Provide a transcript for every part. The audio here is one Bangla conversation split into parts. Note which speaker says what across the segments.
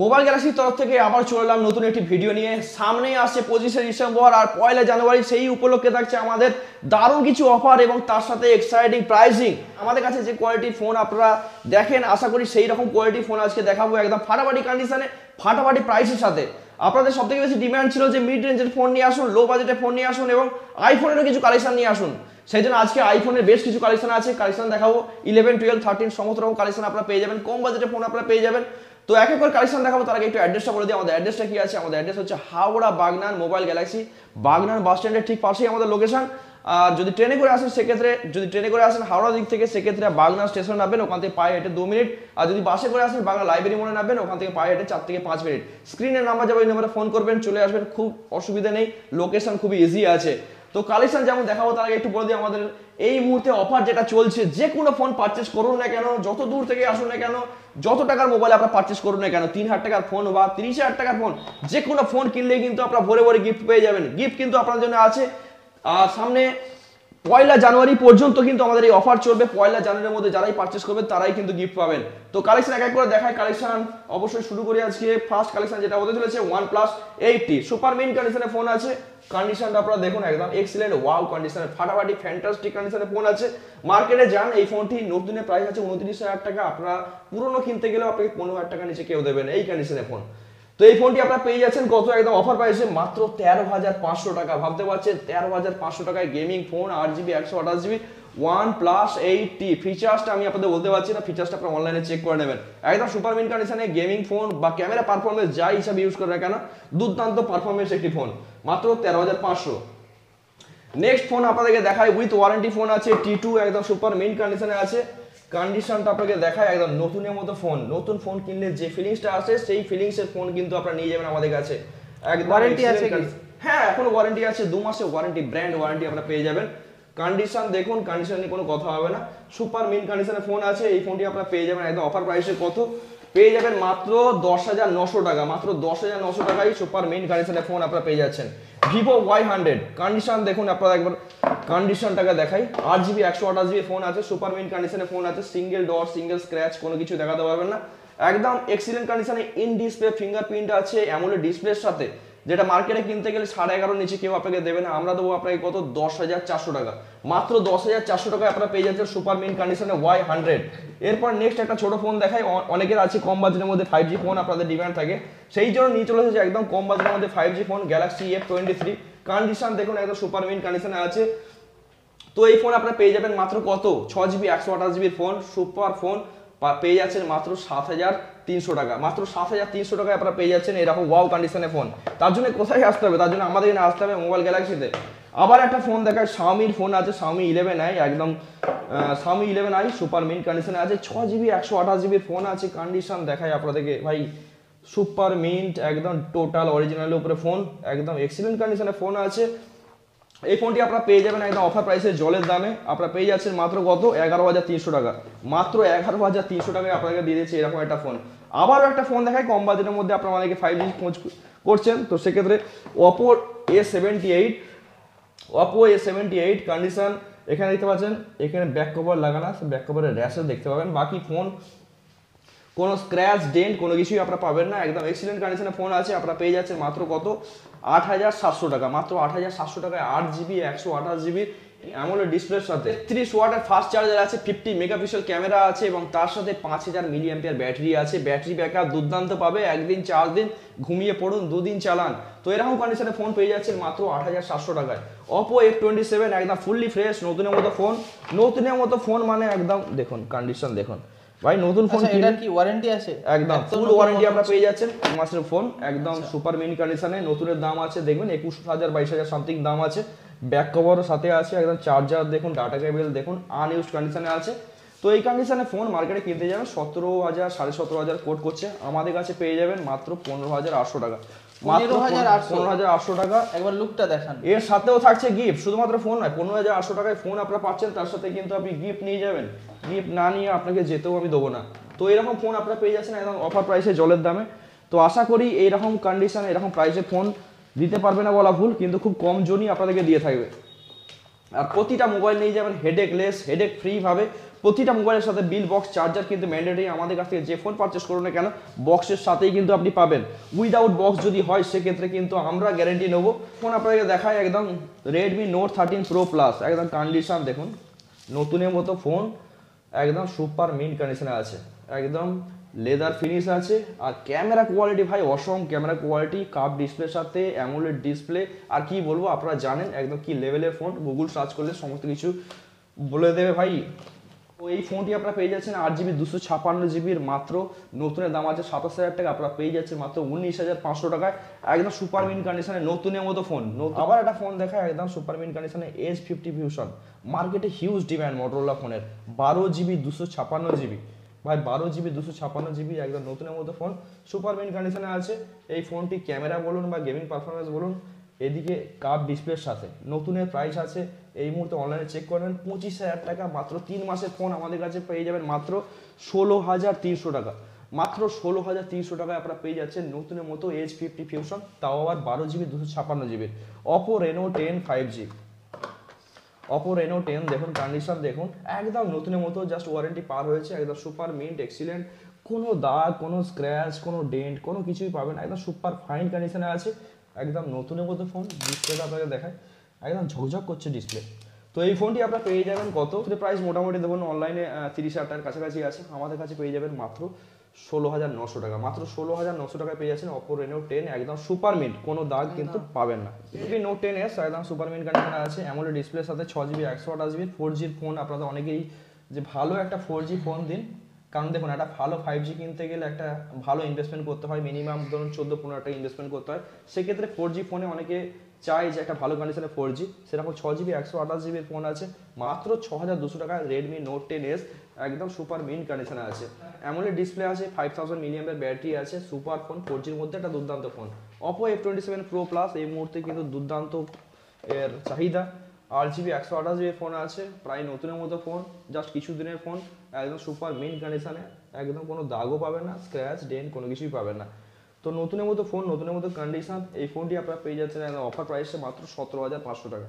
Speaker 1: মোবাইল গ্যালাক্সির তরফ থেকে আবার চলে এলাম নতুন একটি ভিডিও নিয়ে। সামনেই আসছে 25শে ডিসেম্বর আর 1লা জানুয়ারি, সেই উপলক্ষে থাকছে আমাদের দারুণ কিছু অফার এবং তার সাথে এক্সাইটিং প্রাইসিং। আমাদের কাছে যে কোয়ালিটির ফোন আপনারা দেখেন, আশা করি সেই রকম কোয়ালিটির ফোন আজকে দেখাবো, একদম ফাটাফাটি কন্ডিশনে, ফাটাফাটি প্রাইসের সাথে। আপনাদের সবথেকে বেশি ডিমান্ড ছিল যে মিড রেঞ্জের ফোন নিয়ে আসুন, লো বাজেটের ফোন নিয়ে আসুন এবং আইফোনেরও কিছু কালেকশন নিয়ে আসুন। সেই জন্য আজকে আইফোনের বেশ কিছু কালেকশন আছে, কালেকশন দেখাবো। 11, 12, 13 সমস্ত রকম কালেকশন আপনারা পেয়ে যাবেন, কম বাজেটের ফোন আপনারা পেয়ে যাবেন। তো এক এক করে কালেকশন দেখাবো, তার আগে একটু অ্যাড্রেসটা বলে দিই। আমাদের অ্যাড্রেসটা কি আছে? আমাদের অ্যাড্রেস হচ্ছে হাওড়া বাগনান মোবাইল গ্যালাক্সি, বাগনান বাস স্ট্যান্ডের ঠিক পাশেই আমাদের লোকেশন। আর যদি ট্রেনে করে আসেন সেক্ষেত্রে, যদি ট্রেনে করে আসেন হাওড়া দিক থেকে, সেক্ষেত্রে বাগনান স্টেশন নামবেন, ওখান থেকে পায়ে হেঁটে 2 মিনিট। আর যদি বাসে করে আসেন বাংলা লাইব্রেরি মোড়ে নামবেন, ওখান থেকে পায়ে হেঁটে 4 থেকে 5 মিনিট। স্ক্রিনের নাম্বার যাবে, ওই নাম্বারে ফোন করবেন, চলে আসবেন, খুব অসুবিধা নেই, লোকেশন খুবই ইজি আছে। তো কালেকশন যেমন দেখাবো, তার আগে একটু বলে দিই আমাদের এই মুহূর্তে অফার যেটা চলছে, যে কোনো ফোন পারচেস করুন না কেন, যত দূর থেকে আসুন না কেন, যত টাকার মোবাইল আপনারা পারচেস করুন না কেন, 3000 টাকার ফোন বা 30,000 টাকার ফোন, যে কোনো ফোন কিনলেই কিন্তু আপনারা ভরে ভরে গিফট পেয়ে যাবেন। গিফট কিন্তু আপনাদের জন্য আছে। আর সামনে 1লা জানুয়ারি পর্যন্ত কিন্তু আমাদের এই অফার চলবে। 1লা জানুয়ারির মধ্যে যারাই পারচেস করবেন তারাই কিন্তু গিফট পাবেন। তো কালেকশন এক এক করে দেখায়। কালেকশন অবশ্যই শুরু করি আজকে। ফার্স্ট কালেকশন যেটা হতে চলেছে OnePlus 8T, সুপার মিন কন্ডিশনের ফোন আছে। কন্ডিশনটা আপনারা দেখুন, একদম এক্সিলেন্ট, ওয়াও কন্ডিশনের, ফাটাফাটি ফ্যান্টাস্টিক কন্ডিশনের ফোন আছে। মার্কেটে যান, এই ফোনটি নতুনের প্রাইস আছে 29,000 টাকা। আপনারা পুরনো কিনতে গেলেও আপনাকে 15,000 টাকা নিচে কেউ দেবেন এই কন্ডিশনের ফোন। তো এই ফোনটি আপনারা পেয়ে যাচ্ছেন কত? একদম অফার প্রাইসে মাত্র 13,500 টাকা। ভাবতে পারছেন 13,500 টাকায় gaming phone, 8GB 128GB OnePlus 8T। ফিচার্সটা আমি আপনাদের বলতে পারছি না, ফিচার্সটা আপনারা অনলাইনে চেক করে নেবেন। একদম সুপার মিন কন্ডিশনে গেমিং ফোন বা ক্যামেরা পারফরমেন্স যাই হিসাবে ইউজ করে না কেন, দুর্দান্ত পারফরমেন্স একটি ফোন, মাত্র 13,500। নেক্সট ফোন আপনাদেরকে দেখায়, উইথ ওয়ারেন্টি ফোন আছে, T2, একদম সুপার মিন কন্ডিশনে আছে। কন্ডিশনটা আপনাকে দেখায় একদম নতুনের মতো ফোন। নতুন ফোন কিনলে যে ফিলিংসটা আসে, সেই ফিলিংসের ফোন কিন্তু আপনারা নিয়ে যাবেন আমাদের কাছে। একদম
Speaker 2: ওয়ারেন্টি আছে কি?
Speaker 1: হ্যাঁ, এখনো ওয়ারেন্টি আছে, 2 মাসের ওয়ারেন্টি, ব্র্যান্ড ওয়ারেন্টি আপনারা পেয়ে যাবেন। কন্ডিশন দেখুন, কন্ডিশন নিয়ে কোনো কথা হবে না, সুপার মিন কন্ডিশনের ফোন আছে। এই ফোনটি আপনারা পেয়ে যাবেন একদম অফার প্রাইসে। কত পেয়ে যাবেন? মাত্র 10,900 টাকা। মাত্র 10,900 টাকায় সুপার মিন কন্ডিশনের ফোন আপনারা পেয়ে যাচ্ছেন। Vivo Y100 কন্ডিশন দেখুন, আপনারা একবার কন্ডিশনটাকে দেখাই। 8GB 128GB ফোন আছে, সুপার মিন কন্ডিশনের ফোন আছে। সিঙ্গেল ডট, সিঙ্গেল স্ক্র্যাচ কোনো কিছু দেখাতে পারবেন না। একদম এক্সিলেন্ট কন্ডিশনে, ইন ডিসপ্লে ফিঙ্গারপ্রিন্ট আছে অ্যামোলেড ডিসপ্লের সাথে, যেটা মার্কেটে কিনতে গেলে 11.5 নিচে কেউ আপনাকে দেবে না। আমরা দেবো আপনাকে কত? 10,400 টাকা। মাত্র 10,400 টাকায় আপনারা পেয়ে যাচ্ছেন সুপার মিন কন্ডিশনে Y100। এরপর নেক্সট একটা ছোট ফোন দেখাই। অনেকের আছে কম বাজেটের মধ্যে 5G ফোন আপনাদের ডিমান্ড থাকে, সেই জন্য নিয়ে চলে এসেছে একদম কম বাজেটের মধ্যে 5G phone, Galaxy F23। Condition দেখুন, একদম সুপার মিন কন্ডিশনে আছে। তো এই ফোন আপনারা পেয়ে যাবেন মাত্র কত? 6GB 128GB phone, super phone পেয়ে যাচ্ছেন মাত্র 7,300 টাকা। মাত্র 7,300 টাকায় আপনারা পেয়ে যাচ্ছেন এরকম ওয়াও কন্ডিশনের ফোন। তার জন্য কোথায় আসতে হবে? তার জন্য আমাদের এখানে আসতে হবে মোবাইল গ্যালাক্সিতে। আবার একটা ফোন দেখায়, Xiaomi ফোন আছে, Xiaomi 11i, একদম Xiaomi 11i সুপার মিন কন্ডিশনে আছে। 6GB 128GB ফোন আছে। কন্ডিশন দেখায় আপনাদেরকে ভাই, সুপার মিন্ট, একদম টোটাল অরিজিনালের উপরে ফোন, একদম এক্সিলেন্ট কন্ডিশনে ফোন আছে। এই ফোনটি আপনারা পেয়ে যাবেন একদম অফার প্রাইসে, জলের দামে। আপনারা পেয়ে যাচ্ছেন মাত্র কত? 11,300 টাকা। মাত্র 11,300 টাকায় আপনাদেরকে দিয়ে দিচ্ছে এরকম একটা ফোন। আবারও একটা ফোন দেখায় কম বাজেটের মধ্যে, আপনারা অনেকে 5G খোঁজ করছেন, তো সেক্ষেত্রে Oppo A78 কন্ডিশন এখানে দেখতে পাচ্ছেন। এখানে ব্যাক কভার লাগানো আছে, ব্যাক কভারের র্যাশেস দেখতে পাবেন। বাকি ফোন কোনো স্ক্র্যাচ ডেন্ট কোনো কিছুই আপনারা পাবেন না, একদম এক্সিলেন্ট কন্ডিশনে ফোন আছে। আপনারা পেয়ে যাচ্ছেন মাত্র কত? 8,700 টাকা। মাত্র 8,700 টাকায় 8GB 128GB অ্যামোলেড ডিসপ্লের সাথে 30 ওয়াটের ফাস্ট চার্জার আছে, 50 মেগাপিক্সেল ক্যামেরা আছে এবং তার সাথে 5000 মিলিঅ্যাম্পিয়ার ব্যাটারি আছে। ব্যাটারি ব্যাকআপ দুর্দান্ত পাবে, একদিন 4 দিন ঘুমিয়ে পড়ুন, 2 দিন চালান। তো এরকম কন্ডিশনে ফোন পেয়ে যাচ্ছেন মাত্র 8,700 টাকায়। Oppo F27 একদম ফুললি ফ্রেশ, নতুনের মতো ফোন। নতুনের মতো ফোন মানে একদম দেখুন কন্ডিশন দেখুন ভাই, নতুন ফোন।
Speaker 2: এটার কি ওয়ারেন্টি আছে?
Speaker 1: একদম ফুল ওয়ারেন্টি আপনারা পেয়ে যাচ্ছেন 1 মাসের ফোন, একদম সুপার মিন কন্ডিশনে। নতুনের দাম আছে দেখবেন 21,000 22,000 সামথিং দাম আছে। ব্যাক কভারও সাথে আছে, একদম চার্জার দেখুন, ডাটা কেবল দেখুন, আনইউজড কন্ডিশনে আছে। তো এই কন্ডিশনে ফোন মার্কেটে কিনতে যাবেন 17,000 17,500 কোট করছে, আমাদের কাছে পেয়ে যাবেন মাত্র 15,800 টাকা। মাত্র 15,800 টাকা।
Speaker 2: একবার লুকটা দেখান।
Speaker 1: এর সাথেও থাকছে গিফট, শুধুমাত্র ফোন নয়, 15,800 টাকায় ফোন আপনারা পাচ্ছেন, তার সাথে কিন্তু আপনি গিফট নিয়ে যাবেন। গিফট না নিয়ে আপনাকে যেতেও আমি দেবো না। তো এরকম ফোন আপনারা পেয়ে যাচ্ছেন একদম অফার প্রাইসে, জলের দামে। তো আশা করি এইরকম কন্ডিশনে এরকম প্রাইসে ফোন দিতে পারবে না বলা ভুল, কিন্তু খুব কম জনই আপনাদেরকে দিয়ে থাকবে। আর প্রতিটা মোবাইল নিয়ে যাবেন হেডেকলেস হেডেক ফ্রি ভাবে। প্রতিটা মোবাইলের সাথে বিল বক্স চার্জার কিন্তু ম্যান্ডেটরি, আমাদের কাছ থেকে যে ফোন পারচেস করুন না কেন বক্সের সাথেই কিন্তু আপনি পাবেন। উইদাউট বক্স যদি হয় সেক্ষেত্রে কিন্তু আমরা গ্যারেন্টি নেবো। ফোন আপনাকে দেখায় একদম রেডমি নোট 13 প্রো প্লাস, একদম কন্ডিশন দেখুন নতুনের মতো ফোন, একদম সুপার মিন্ট কন্ডিশনে আছে, একদম লেদার ফিনিশ আছে। আর ক্যামেরা কোয়ালিটি ভাই অসম ক্যামেরা কোয়ালিটি, কাপ ডিসপ্লের সাথে অ্যামোলেড ডিসপ্লে। আর কি বলবো, আপনারা জানেন একদম কি লেভেলের ফোন, গুগল সার্চ করলে সমস্ত কিছু বলে দেবে ভাই। তো এই ফোনটি আপনারা পেয়ে যাচ্ছেন 8GB 256GBর মাত্র, নতুনের দাম আছে 27,000 টাকা, আপনারা পেয়ে যাচ্ছেন মাত্র 19,500 টাকায়, একদম সুপার মিন্ট কন্ডিশনে নতুনের মতো ফোন। আবার একটা ফোন দেখা একদম সুপার মিন্ট কন্ডিশনে S50 ফিউশন, মার্কেটে হিউজ ডিম্যান্ড মোটরোলা ফোনের, 12GB 256GB ভাই, 12GB 256GB একদম নতুনের মতো ফোন, সুপার মিন্ট কন্ডিশনে আছে। এই ফোনটি ক্যামেরা বলুন বা গেমিং পারফরমেন্স বলুন, এদিকে কাপ ডিসপ্লের সাথে নতুনের প্রাইস আছে এই মুহূর্তে অনলাইনে চেক করবেন 25,000 টাকা, মাত্র 3 মাসের ফোন আমাদের কাছে পেয়ে যাবেন মাত্র 16,300 টাকা, মাত্র 16,300 টাকায় আপনারা পেয়ে যাচ্ছেন নতুনের মতো S50 ফিউশন, তাও আবার 12GB 256GB। Oppo Reno 10 5G, Oppo Reno 10 দেখুন কন্ডিশন দেখুন একদম নতুনের মতো, জাস্ট ওয়ারেন্টি পার হয়েছে, একদম সুপার মিন্ট এক্সিলেন্ট, কোনো দাগ কোনো স্ক্র্যাচ কোনো ডেন্ট কোনো কিছুই পাবেন না, একদম সুপার ফাইন কন্ডিশনে আছে, একদম নতুনের মতো ফোন। ডিসপ্লেটা আপনাকে দেখায় একদম ঝকঝক করছে ডিসপ্লে। তো এই ফোনটি আপনারা পেয়ে যাবেন কত, প্রাইস মোটামুটি দেখুন অনলাইনে 30,000 টাকার কাছাকাছি আছে, আমাদের কাছে পেয়ে যাবেন মাত্র 16,900 টাকা, মাত্র 16,900 টাকায় পেয়ে যাচ্ছেন Oppo Reno 10 একদম সুপার মিন্ট, কোনো দাগ কিন্তু পাবেন না। Redmi Note 10s একদম সুপার মিন্ট কন্ডিশনে আছে, অ্যামোলেড ডিসপ্লের সাথে 6GB 128GB 4G ফোন। আপনাদের অনেকেই যে ভালো একটা 4G ফোন দিন, কারণ দেখুন একটা ভালো 5G কিনতে গেলে একটা ভালো ইনভেস্টমেন্ট করতে হয়, মিনিমাম ধরুন 14-15 টাকা ইনভেস্টমেন্ট করতে হয়, সেক্ষেত্রে 4G ফোনে অনেকে চাই যে একটা ভালো কন্ডিশনে 4G, সেরকম 6GB 128GB ফোন আছে মাত্র 6,200 টাকা, রেডমি নোট 10s একদম সুপার মিন্ট কন্ডিশনে আছে, অ্যামোলেড ডিসপ্লে আছে, 5000 মিলিঅ্যাম্পের ব্যাটারি আছে, সুপার ফোন 4Gর মধ্যে একটা দুর্দান্ত phone. Oppo F27 Pro Plus এই মুহূর্তে কিন্তু দুর্দান্ত এর চাহিদা, 8GB 128GB ফোন আছে, প্রায় নতুনের মতো ফোন, জাস্ট কিছু দিনের ফোন, একদম সুপার মিন্ট কন্ডিশনে, একদম কোনো দাগও পাবেন না, স্ক্র্যাচ ডেন্ট কোনো কিছুই পাবেন না। তো নতুনের মতো ফোন নতুনের মতো কন্ডিশন, এই ফোনটি আপনারা পেয়ে যাচ্ছেন একদম অফার প্রাইসে মাত্র 17,500 টাকা,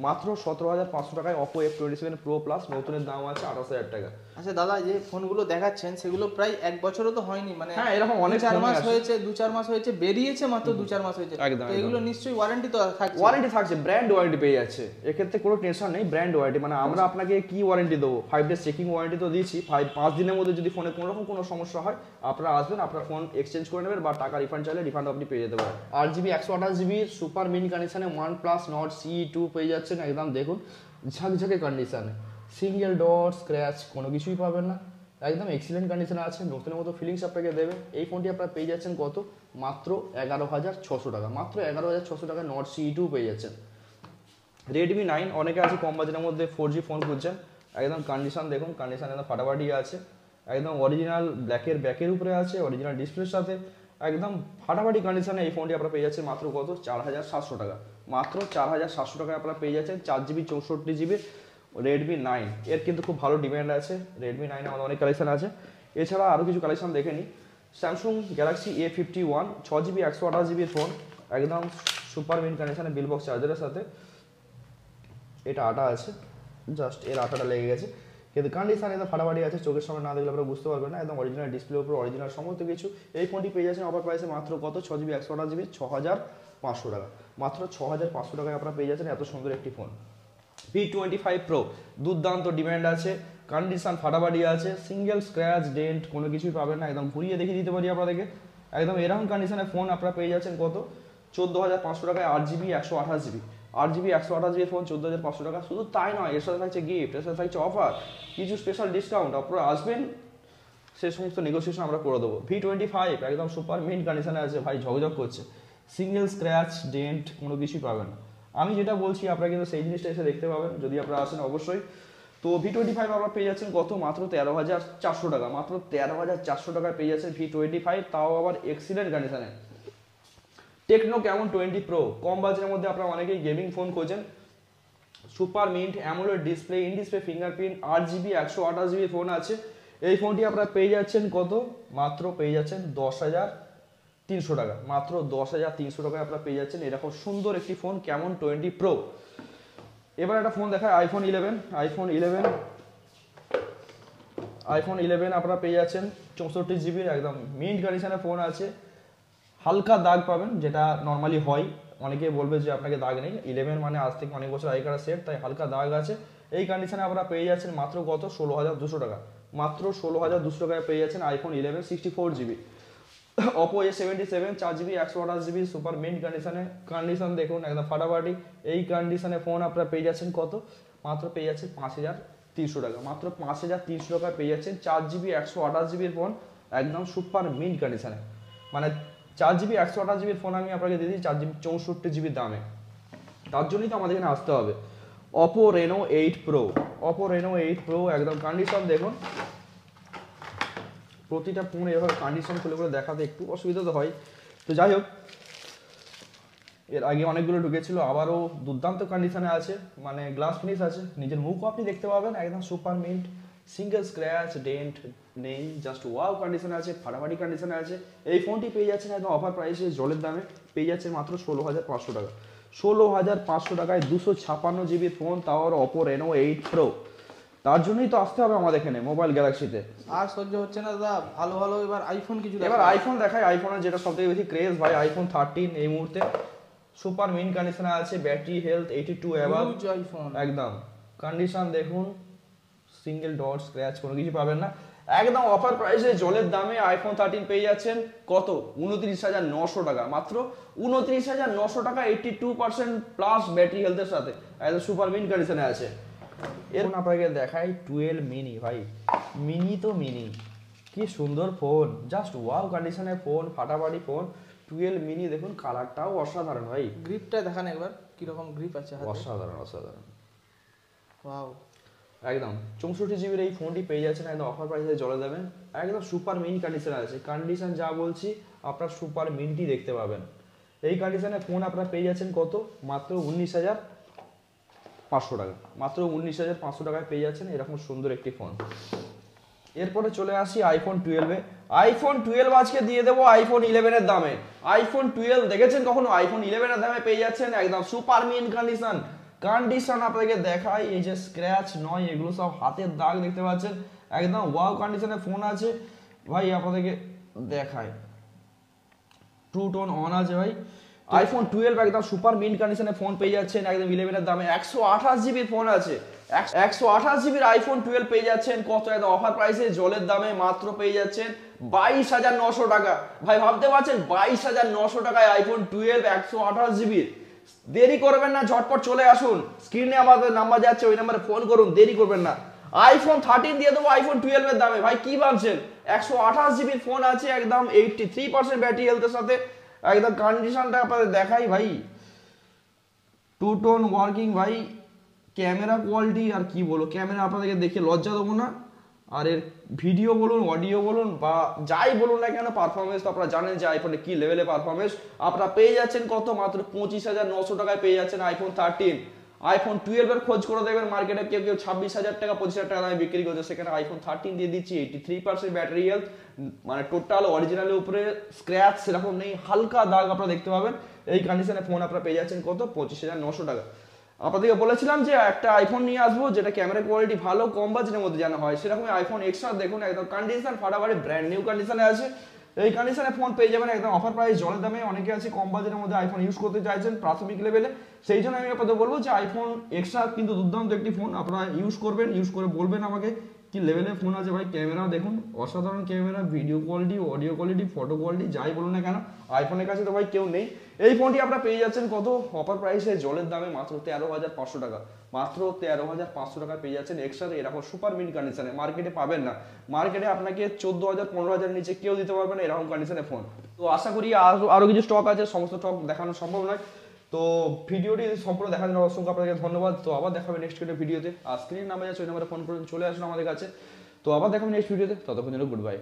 Speaker 1: মাত্র 17,500 টাকায় Oppo F27 Pro Plus, নতুনের দাম আছে 28,000 টাকা।
Speaker 2: আচ্ছা দাদা, যে ফোনগুলো দেখাচ্ছেন সেগুলো প্রায় 1 বছরও তো হয়নি, মানে
Speaker 1: হ্যাঁ এরকম অনেক
Speaker 2: 4 মাস
Speaker 1: ফোনই আছে।
Speaker 2: হয়েছে, 2-4 মাস হয়েছে, বেরিয়েছে মাত্র 2-4 মাস হয়েছে,
Speaker 1: একদম,
Speaker 2: তো এগুলো নিশ্চয়ই ওয়ারেন্টি তো থাকছে।
Speaker 1: ওয়ারেন্টি থাকছে, ব্র্যান্ড ওয়ারেন্টি পেয়ে যাচ্ছে, এক্ষেত্রে কোনো টেনশন নেই, ব্র্যান্ড ওয়ারেন্টি মানে আমরা আপনাকে কি ওয়ারেন্টি দেবো, 5 ডেজ চেকিং ওয়ারেন্টি তো দিয়েছি, 5 দিনের মধ্যে যদি ফোনে কোনো রকম কোনো সমস্যা হয় আপনারা আসবেন, আপনার ফোন এক্সচেঞ্জ করে নেবেন বা টাকা রিফান্ড চাইলে রিফান্ড আপনি পেয়ে যেতে পারেন। 8GB 128GB সুপার মিনি কন্ডিশনে OnePlus Nord CE2 পেয়ে যাচ্ছেন, একদম দেখুন ঝকঝকে কন্ডিশনে, সিঙ্গেল ডট স্ক্র্যাচ কোনো কিছুই পাবেন না, একদম এক্সিলেন্ট কন্ডিশনে আছে, নতুনের মতো ফিলিংস আপনাকে দেবে। এই ফোনটি আপনারা পেয়ে যাচ্ছেন কত, মাত্র 11,600 টাকা, মাত্র 11,600 টাকা Nord CE2 পেয়ে যাচ্ছেন। Redmi 9 অনেকে আছে কম বাজেটের মধ্যে 4G ফোন খুঁজছেন, একদম কন্ডিশন দেখুন, কন্ডিশন একদম ফাটাফাটি আছে, একদম অরিজিনাল ব্যাকের উপরে আছে, অরিজিনাল ডিসপ্লের সাথে একদম ফাটাফাটি কন্ডিশনে এই ফোনটি আপনারা পেয়ে যাচ্ছেন মাত্র কত, 4,700 টাকা, মাত্র 4,700 টাকায় আপনারা পেয়ে যাচ্ছেন 4GB 64GB Redmi 9। এর কিন্তু খুব ভালো ডিমান্ড আছে, Redmi 9 আমাদের অনেক কালেকশন আছে, এছাড়া আরও কিছু কালেকশন দেখে নিই। Samsung Galaxy A51 6GB 128GB phone, একদম সুপার মিন্ট কন্ডিশনে বিল বক্স চার্জারের সাথে, এটা আটা আছে, জাস্ট এর আটাটা লেগে গেছে, কিন্তু কন্ডিশন একদম ফাটাফাটি আছে, চোখের সামনে না দেখলে আপনারা বুঝতে পারবেন না, একদম অরিজিনাল ডিসপ্লের উপর অরিজিনাল সমস্ত কিছু। এই ফোনটি পেয়ে যাচ্ছেন অফার প্রাইসে মাত্র কত, 6GB 128GB 6,500 টাকা, মাত্র 6,500 টাকায় আপনারা পেয়ে যাচ্ছেন এত সুন্দর একটি ফোন। V25 Pro দুর্দান্ত ডিমান্ড আছে, কন্ডিশন ফাটাফাটি আছে, সিঙ্গেল স্ক্র্যাচ ডেন্ট কোনো কিছুই পাবেন না, একদম ঘুরিয়ে দেখিয়ে দিতে পারি আপনাদেরকে, একদম এরকম কন্ডিশনের ফোন আপনারা পেয়ে যাচ্ছেন কত, 14,500 টাকায় 8GB 128GB, 8GB 128GB phone 14,500 টাকা। শুধু তাই নয়, এর সাথে থাকছে গিফট, এর সাথে থাকছে অফার, কিছু স্পেশাল ডিসকাউন্ট, আপনারা আসবেন সে সমস্ত নেগোসিয়েশন আমরা করে দেবো। V25 একদম সুপার মিন্ট কন্ডিশনে আছে ভাই, ঝকঝক করছে, সিঙ্গেল স্ক্র্যাচ ডেন্ট কোনো কিছুই পাবেন না, আমি যেটা বলছি আপনারা কিন্তু সেই জিনিসটা এসে দেখতে পাবেন যদি আপনারা আসেন অবশ্যই। তো V25 আপনারা পেয়ে যাচ্ছেন কত, মাত্র 13,400 টাকা, মাত্র 13,400 টাকায় পেয়ে যাচ্ছেন V25, তাও আবার এক্সিলেন্ট কন্ডিশনে। টেকনো কেমন 20 Pro কম বাজেটের মধ্যে আপনারা অনেকেই গেমিং ফোন খোঁজেন, super mint AMOLED display, in display fingerprint, 8GB 128GB phone আছে, এই ফোনটি আপনারা পেয়ে যাচ্ছেন কত, মাত্র পেয়ে যাচ্ছেন 10,300 টাকা, মাত্র 10,300 টাকায় আপনারা পেয়ে যাচ্ছেন এরকম সুন্দর একটি ফোন কেমন 20 Pro। এবার একটা ফোন দেখায় আইফোন 11। আইফোন 11 আপনারা পেয়ে যাচ্ছেন 64 GB একদম মিন্ট কন্ডিশনের ফোন আছে। হালকা দাগ পাবেন, যেটা নর্মালি হয়, অনেকে বলবে যে আপনাকে দাগ নেই, 11 মানে আজ থেকে অনেক বছর আগেকার সেট, তাই হালকা দাগ আছে। এই কন্ডিশনে আপনারা পেয়ে যাচ্ছেন মাত্র কত, 16,200 টাকা। মাত্র 16,200 টাকায় পেয়ে যাচ্ছেন iPhone 11 64 GB। Oppo A77 4GB 128GB super mint condition দেখুন একদম ফাটাফাটি। এই কন্ডিশনে ফোন আপনারা পেয়ে যাচ্ছেন কত, মাত্র পেয়ে যাচ্ছেন 5,300 টাকা। মাত্র 5,300 টাকায় পেয়ে যাচ্ছেন 4GB 128GB ফোন একদম সুপার মিন্ট কন্ডিশনে। মানে 4GB 128GB ফোন আমি আপনাকে দিয়ে দিই 4GB 64GB দামে। তার জন্যই তো আমাদের এখানে আসতে হবে। Oppo Reno 8 Pro একদম কন্ডিশন দেখুন। প্রতিটা ফোন এভাবে কন্ডিশন খুলে করে দেখাতে একটু অসুবিধা তো হয়, তো যাই হোক, এর আগে অনেকগুলো ঢুকেছিল, আবারও দুর্দান্ত কন্ডিশনে আছে, মানে গ্লাস ফিনিশ আছে, নিজের মুখও আপনি দেখতে পাবেন একদম super mint, single scratch dent নেই, জাস্ট ওয়াও কন্ডিশনে আছে, ফাটাফাটি কন্ডিশনে আছে। এই ফোনটি পেয়ে যাচ্ছেন একদম অফার প্রাইসে জলের দামে, পেয়ে যাচ্ছেন মাত্র 16,500 টাকা। 16,500 টাকায় 256GB ফোন, তাও Oppo Reno 8 Pro। তার জন্যই তো আসতে হবে আমাদের এখানে মোবাইল গ্যালাক্সিতে।
Speaker 2: আর সহ্য হচ্ছে না দাদা, ভালো ভালো এবার আইফোন কিছু
Speaker 1: এবার আইফোন দেখায়। আইফোনের যেটা সবথেকে বেশি ক্রেজ ভাই, আইফোন 13 এই মুহূর্তে সুপার মিন কন্ডিশনে আছে, ব্যাটারি হেলথ 82 অ্যাবাভ
Speaker 2: আইফোন
Speaker 1: একদম কন্ডিশন দেখুন, সিঙ্গেল ডট স্ক্র্যাচ কোনো কিছু পাবেন না, একদম অফার প্রাইসে জলের দামে আইফোন 13 পেয়ে যাচ্ছেন কত, 29,900 টাকা। মাত্র 29,900 টাকা, 82% প্লাস ব্যাটারি হেলথের সাথে একদম সুপার মিন কন্ডিশনে আছে। এরকম আপনাকে দেখাই 12 মিনি ভাই, মিনি তো মিনি, কি সুন্দর ফোন, জাস্ট ওয়াও কন্ডিশনের ফোন, ফাটাফাটি ফোন 12 মিনি। দেখুন কালারটাও অসাধারণ ভাই,
Speaker 2: গ্রিপটা দেখান একবার, কি রকম গ্রিপ আছে হাতে,
Speaker 1: অসাধারণ।
Speaker 2: ওয়াও
Speaker 1: একদম 64GB এই ফোনটি পেয়ে যাচ্ছেন একদম অফার প্রাইসে জলে দেবেন, একদম সুপার মিন কন্ডিশন আছে। কন্ডিশন যা বলছি আপনার সুপার মিনটি দেখতে পাবেন। এই কন্ডিশনে ফোন আপনারা পেয়ে যাচ্ছেন কত, মাত্র 19,500 টাকা। মাত্র 19,500 টাকায় পেয়ে যাচ্ছেন এরকম সুন্দর একটি ফোন। এরপরে চলে আসি আইফোন 12-এ। আইফোন 12 আজকে দিয়ে দেবো আইফোন 11 এর দামে। আইফোন 12 দেখেছেন কখনো, আইফোন 11 এর দামে পেয়ে যাচ্ছেন একদম সুপার মিন কন্ডিশন আপনাকে দেখাই, এই যে স্ক্র্যাচ নয়, এগুলো সব হাতের দাগ দেখতে পাচ্ছেন, একদম ওয়াও কন্ডিশনে ফোন আছে ভাই। আপনাদেরকে দেখায় ট্রু টোন অন আছে ভাই। আইফোন 12 একদম সুপার মিন্ট কন্ডিশনে ফোন পেয়ে যাচ্ছেন একদম 11 এর দামে। 128GB ফোন আছে, 128GB আইফোন 12 পেয়ে যাচ্ছেন কত, একদম অফার প্রাইসে জলের দামে মাত্র পেয়ে যাচ্ছেন 22,900 টাকা। ভাই ভাবতে পারছেন 22,900 টাকায় আইফোন 12 128GB। দেরি করবেন না, ঝটপট চলে আসুন, স্ক্রিনে আমাদের নাম্বার যাচ্ছে, ওই নাম্বারে ফোন করুন, দেরি করবেন না। আইফোন 13 দিয়ে দেবো আইফোন 12 এর দামে। ভাই কি ভাবছেন, 128GB ফোন আছে একদম 83% ব্যাটারি হেলথের সাথে, একদম কন্ডিশনটা আপনাদের দেখাই ভাই, টু টোন ওয়ার্কিং ভাই, ক্যামেরা কোয়ালিটি আর কি বলো, ক্যামেরা আপনাদেরকে দেখে লজ্জা দেবো না। আর এর ভিডিও বলুন, অডিও বলুন, বা যাই বলুন না কেন, পারফরমেন্স তো আপনারা জানেন যে আইফোনে কি লেভেলে পারফরমেন্স। আপনারা পেয়ে যাচ্ছেন কত, মাত্র 25,900 টাকায় পেয়ে যাচ্ছেন আইফোন 13। আইফোন 12 এর খোঁজ করে দেখবেন মার্কেটে কেউ 26,000 টাকা 25,000 টাকা দামে বিক্রি করছে, সেখানে আইফোন 13 দিয়ে দিচ্ছি 83% ব্যাটারি হেলথ, মানে টোটাল অরিজিনালের উপরে স্ক্র্যাচ সেরকম নেই, হালকা দাগ আপনারা দেখতে পাবেন। এই কন্ডিশনে ফোন আপনারা পেয়ে যাচ্ছেন কত, 25,900 টাকা। আপনাদেরকে বলেছিলাম যে একটা আইফোন নিয়ে আসবো যেটা ক্যামেরা কোয়ালিটি ভালো, কম বাজেটের মধ্যে জানা হয়, সেরকমই আইফোন এক্সট্রা দেখুন একদম কন্ডিশন ফাটাফাটি ব্র্যান্ড নিউ কন্ডিশনে আছে। এই কন্ডিশনে ফোন পেয়ে যাবেন একদম অফার প্রাইস জলের দামে। অনেকে আছে কম বাজেটের মধ্যে আইফোন ইউজ করতে চাইছেন প্রাথমিক লেভেলে, সেই জন্য আমি আপনাদের বলবো যে আইফোন এক্সট্রা কিন্তু দুর্দান্ত একটি ফোন, আপনারা ইউজ করবেন, ইউজ করে বলবেন আমাকে কি লেভেলের ফোন আছে। ভাই ক্যামেরা দেখুন, অসাধারণ camera, video quality, audio quality, photo quality, যাই বলুন না কেন, আইফোনের কাছে তো ভাই কেউ নেই। এই ফোনটি আপনারা পেয়ে যাচ্ছেন কত, অফার প্রাইসে জলের দামে মাত্র 13,500 টাকা। মাত্র 13,500 টাকায় পেয়ে যাচ্ছেন এক্সট্রা এরকম সুপার মিন কন্ডিশনে, মার্কেটে পাবেন না। মার্কেটে আপনাকে 14,000 15,000 নিচে কেউ দিতে পারবে না এরকম কন্ডিশনে ফোন। তো আশা করি আরো কিছু স্টক আছে, সমস্ত স্টক দেখানো সম্ভব নয়। তো ভিডিওটি সম্পূর্ণ দেখার জন্য অসংখ্য আপনাকে ধন্যবাদ। তো আবার দেখাবে নেক্সট ভিডিওতে, আর স্ক্রিন নামে যাচ্ছে ওই নাম্বারে ফোন করুন, চলে আসুন আমাদের কাছে। তো আবার দেখাবে নেক্সট ভিডিওতে, ততক্ষণ জন্য গুড বাই।